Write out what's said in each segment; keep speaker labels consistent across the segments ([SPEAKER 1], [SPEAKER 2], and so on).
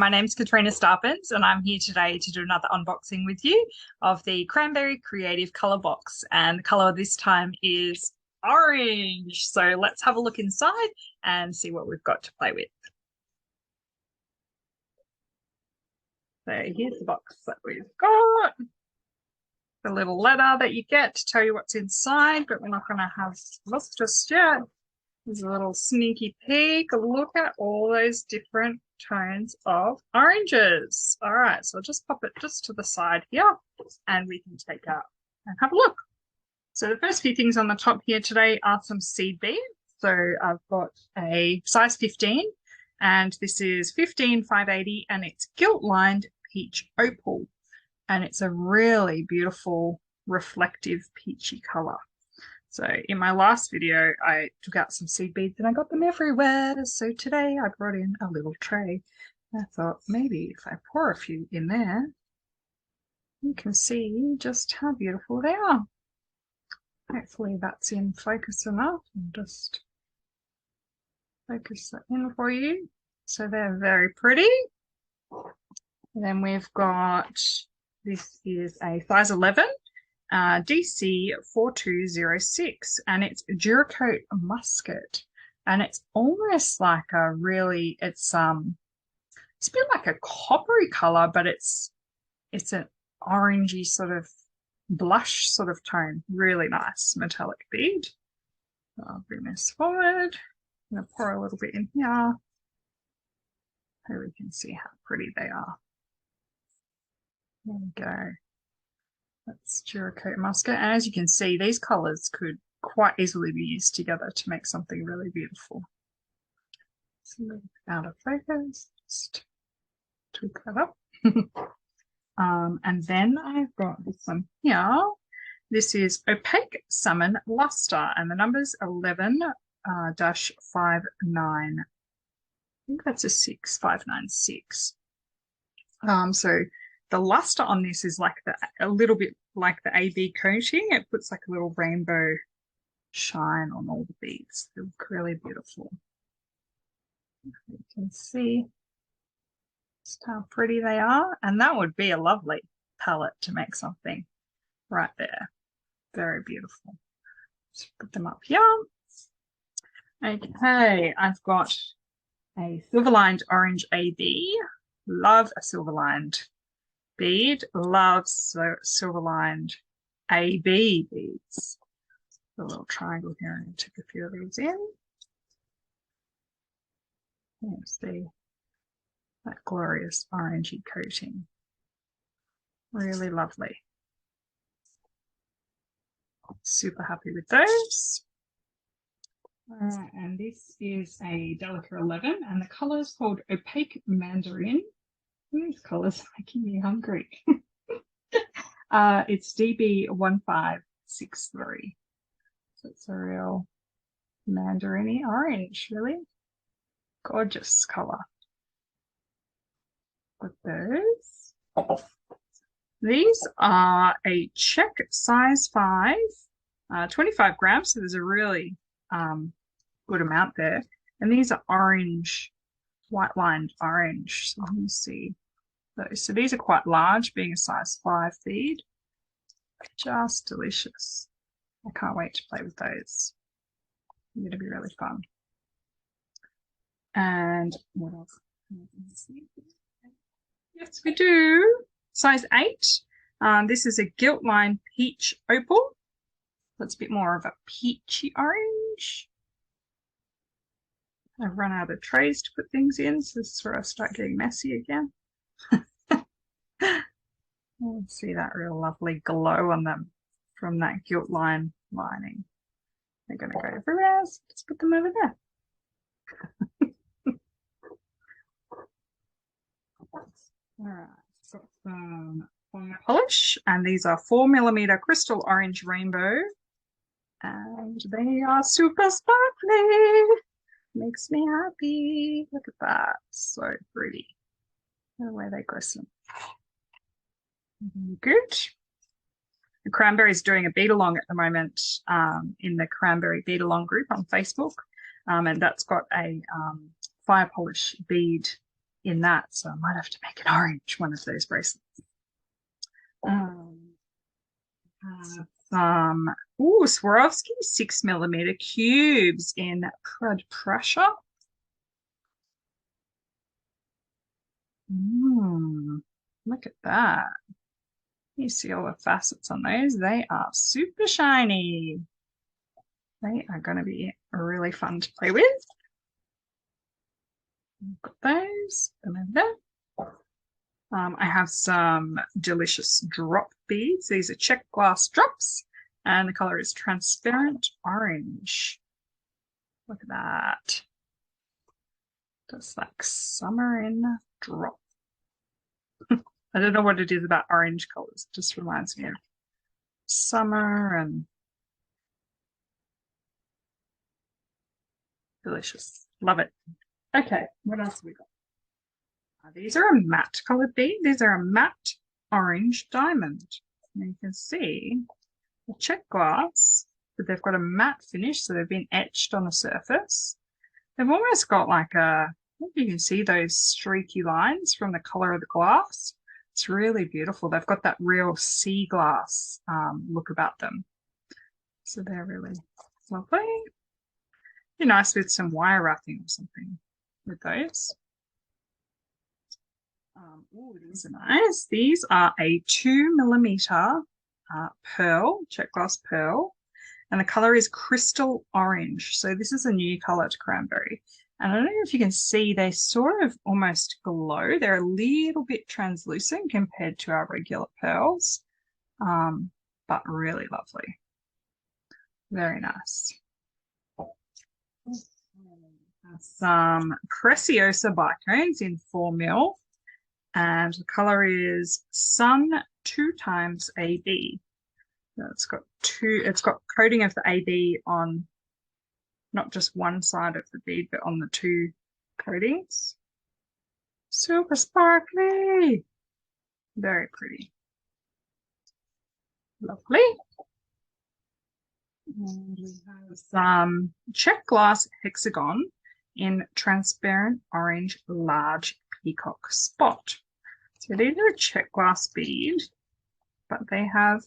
[SPEAKER 1] my name's Catriona Starpins and I'm here today to do another unboxing with you of the Cranberry Creative Colour Box, and the colour this time is orange. So let's have a look inside and see what we've got to play with. So here's the box that we've got. The little letter that you get to tell you what's inside, but we're not going to have look just yet. There's a little sneaky peek. Look at all those different tones of oranges. All right, so I'll just pop it just to the side here and we can take out and have a look. So the first few things on the top here today are some seed beads. So I've got a size 15 and this is 15/580 and it's gilt lined peach opal. And it's a really beautiful reflective peachy color. So in my last video, I took out some seed beads and I got them everywhere. So today I brought in a little tray. I thought maybe if I pour a few in there, you can see just how beautiful they are. Hopefully that's in focus enough. I'll just focus that in for you. So they're very pretty. And then we've got, this is a size 11. DC 4206, and it's Duracoat Musket, and it's almost like a really, it's a bit like a coppery color, but it's an orangey sort of blush sort of tone. Really nice metallic bead. I'll bring this forward. I'm going to pour a little bit in here so we can see how pretty they are. There we go. That's Duracoat Musket, and as you can see, these colours could quite easily be used together to make something really beautiful. So out of focus, just tweak that up. And then I've got this one here. This is Opaque Salmon Luster, and the number's 11-59. I think that's a 6596. So the luster on this is like a little bit like the AB coating. It puts like a little rainbow shine on all the beads. They look really beautiful. You can see just how pretty they are, and that would be a lovely palette to make something right there. Very beautiful. Let's put them up here. Okay, I've got a silver-lined orange AB. Love a silver-lined bead. Loves silver-lined AB beads. A little triangle here, and take a few of these in. There's that glorious orangey coating. Really lovely. Super happy with those. All right, and this is a Delica 11, and the color is called Opaque Mandarin. These colours are making me hungry. It's DB 1563. So it's a real mandarin-y orange, really. Gorgeous colour. Got those. These are a check size 5, 25 grams, so there's a really good amount there. And these are orange, white-lined orange. So let me see those. So these are quite large, being a size 5 bead. Just delicious. I can't wait to play with those. It's going to be really fun. And what else? Yes, we do. Size 8. This is a gilt line peach opal. That's a bit more of a peachy orange. I've run out of trays to put things in, so this is where I start getting messy again. See that real lovely glow on them from that gilt line lining. They're going to go everywhere, so just put them over there. All right, so some fine polish, and these are 4mm crystal orange rainbow, and they are super sparkly. Makes me happy. Look at that, so pretty. The way they glisten. Good. The Cranberry is doing a bead along at the moment in the Cranberry bead along group on Facebook, and that's got a fire polish bead in that, so I might have to make an orange one of those bracelets. Some Swarovski 6mm cubes in crud pressure. Look at that. You see all the facets on those. They are super shiny. They are going to be really fun to play with. Got those. I have some delicious drop beads. These are check glass drops, and the color is transparent orange. Look at that. Just like summer in a drop. I don't know what it is about orange colors. It just reminds me of summer and delicious. Love it. Okay, what else have we got? These are a matte colored bead. These are a matte orange diamond. And you can see the check glass, but they've got a matte finish, so they've been etched on the surface. They've almost got like a, I think you can see those streaky lines from the color of the glass. It's really beautiful. They've got that real sea glass look about them. So they're really lovely. Be nice with some wire wrapping or something with those. These are nice. These are a 2mm pearl, check glass pearl, and the color is crystal orange. So this is a new color to Cranberry. And I don't know if you can see, they sort of almost glow. They're a little bit translucent compared to our regular pearls, but really lovely. Very nice. Some Preciosa bicones in 4mm, and the color is Sun 2x AB. So it's got coating of the AB on not just one side of the bead, but on the two coatings. Super sparkly. Very pretty. Lovely. And we have some check glass hexagon in transparent orange large peacock spot. So these are a check glass bead, but they have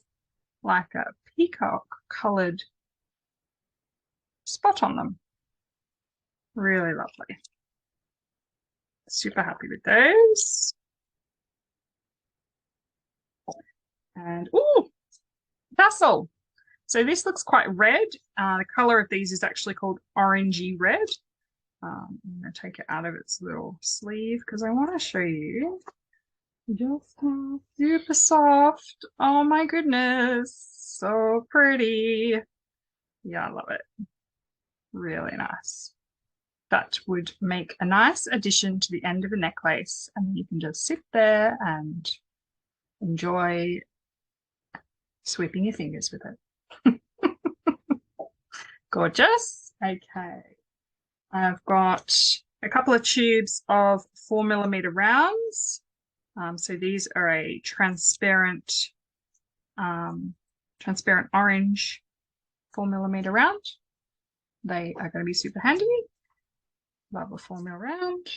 [SPEAKER 1] like a peacock colored spot on them. Really lovely. Super happy with those. And tassel. So this looks quite red. The color of these is actually called orangey red. I'm going to take it out of its little sleeve because I want to show you just how super soft. Oh my goodness. So pretty. Yeah, I love it. Really nice. That would make a nice addition to the end of a necklace, and you can just sit there and enjoy sweeping your fingers with it. Gorgeous. Okay. I've got a couple of tubes of 4mm rounds. So these are a transparent orange 4mm round. They are going to be super handy. Love a 4mm round.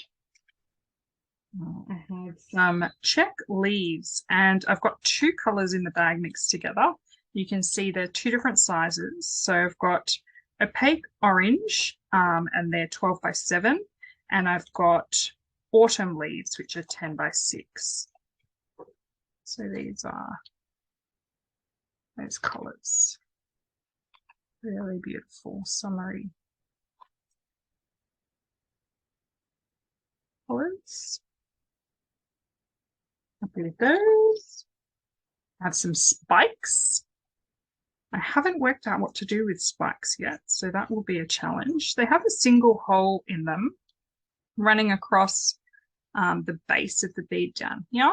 [SPEAKER 1] I have some check leaves, and I've got two colors in the bag mixed together. You can see they're two different sizes. So I've got opaque orange, and they're 12x7, and I've got autumn leaves, which are 10x6. So these are those colors. Really beautiful, summery colors. Happy with those. I have some spikes. I haven't worked out what to do with spikes yet, so that will be a challenge. They have a single hole in them running across the base of the bead down here.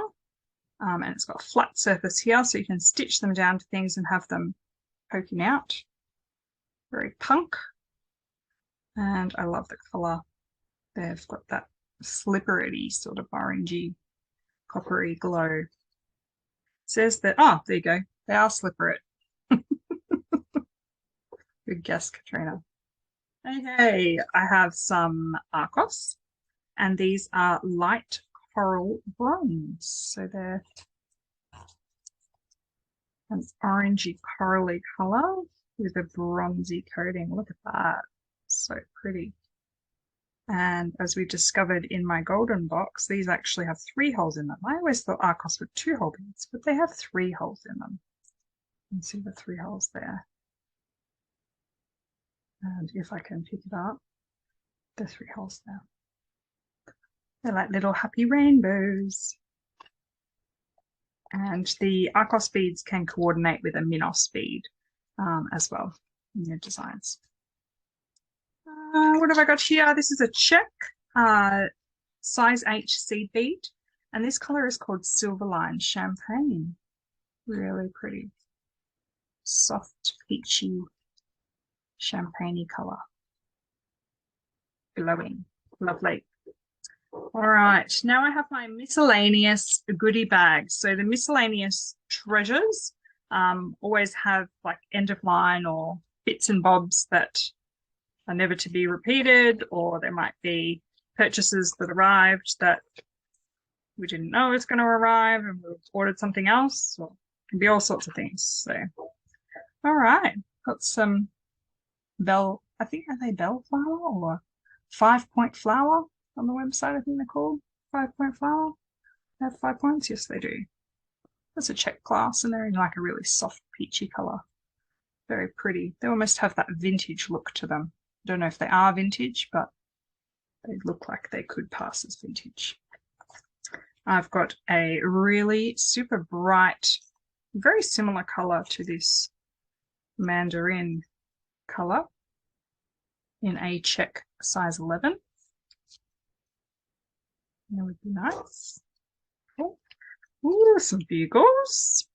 [SPEAKER 1] And it's got a flat surface here, so you can stitch them down to things and have them poking out. Very punk. And I love the colour. They've got that slippery sort of orangey, coppery glow. It says that, oh, there you go. They are slippery. Good guess, Catriona. Okay, I have some Arcos. and these are light coral bronze. So they're an orangey corally color with a bronzy coating. Look at that. So pretty. And as we discovered in my golden box, these actually have 3 holes in them. I always thought Arcos were 2-hole beads, but they have 3 holes in them. You can see the 3 holes there. And if I can pick it up, the 3 holes there. They're like little happy rainbows. And the Arcos beads can coordinate with a Minos bead as well in your designs. What have I got here? This is a check size H seed bead, and this color is called Silverline Champagne. Really pretty, soft, peachy, champagne color. Glowing, lovely. All right, now I have my miscellaneous goodie bag. So the miscellaneous treasures always have like end of line or bits and bobs that are never to be repeated, or there might be purchases that arrived that we didn't know was going to arrive and we ordered something else, or it can be all sorts of things. So, all right, got some I think are they bellflower or 5-point flower on the website? I think they're called 5-point flower. They have 5 points? Yes, they do. That's a check class, and they're in like a really soft peachy color. Very pretty. They almost have that vintage look to them. Don't know if they are vintage, but they look like they could pass as vintage. I've got a really super bright, very similar color to this mandarin color in a check size 11. That would be nice. Oh. Ooh, some bugles.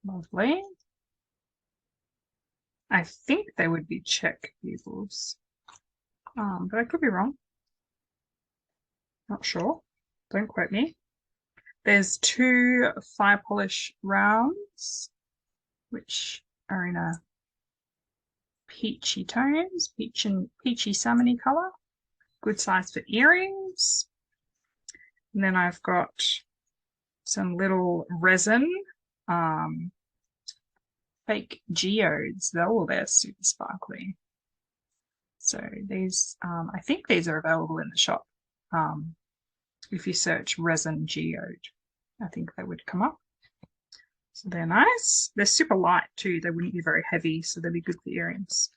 [SPEAKER 1] Lovely. I think they would be check bugles, but I could be wrong. Not sure. Don't quote me. There's 2 fire polish rounds, which are in a peachy tones, peachy salmony color. Good size for earrings. And then I've got some little resin fake geodes. They're super sparkly. So these, I think these are available in the shop. If you search resin geode, I think they would come up. So they're nice. They're super light too. They wouldn't be very heavy, so they'd be good for earrings.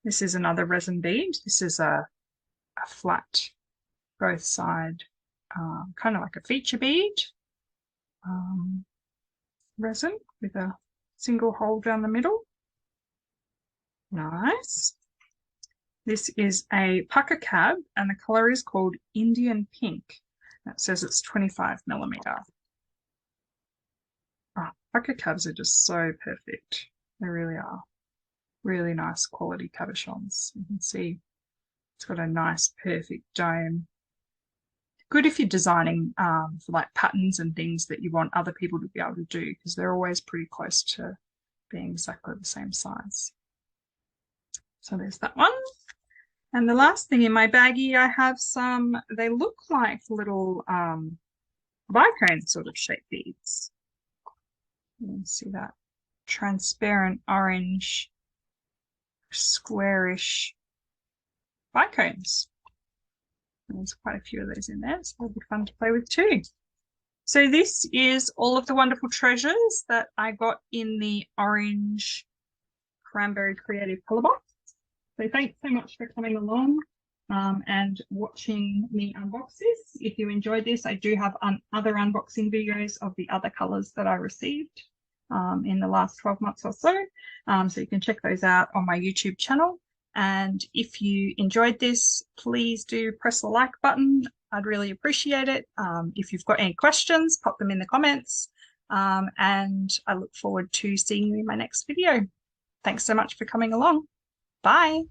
[SPEAKER 1] This is another resin bead. This is a flat, both side, kind of like a feature bead. Resin with a single hole down the middle. Nice. This is a pucker cab, and the color is called Indian Pink. That says it's 25mm. Oh, pucker cabs are just so perfect. They really are. Really nice quality cabochons. You can see it's got a nice, perfect dome. Good if you're designing for like patterns and things that you want other people to be able to do, because they're always pretty close to being exactly the same size. So there's that one. And the last thing in my baggie, I have some, they look like little bicone sort of shaped beads. You can see that transparent orange, squarish bicones. There's quite a few of those in there, so it'll be fun to play with too. So this is all of the wonderful treasures that I got in the orange Cranberry Creative Colour Box. So thanks so much for coming along and watching me unbox this. If you enjoyed this, I do have other unboxing videos of the other colours that I received in the last 12 months or so. So you can check those out on my YouTube channel. And if you enjoyed this, please do press the like button. I'd really appreciate it. If you've got any questions, pop them in the comments. And I look forward to seeing you in my next video. Thanks so much for coming along. Bye.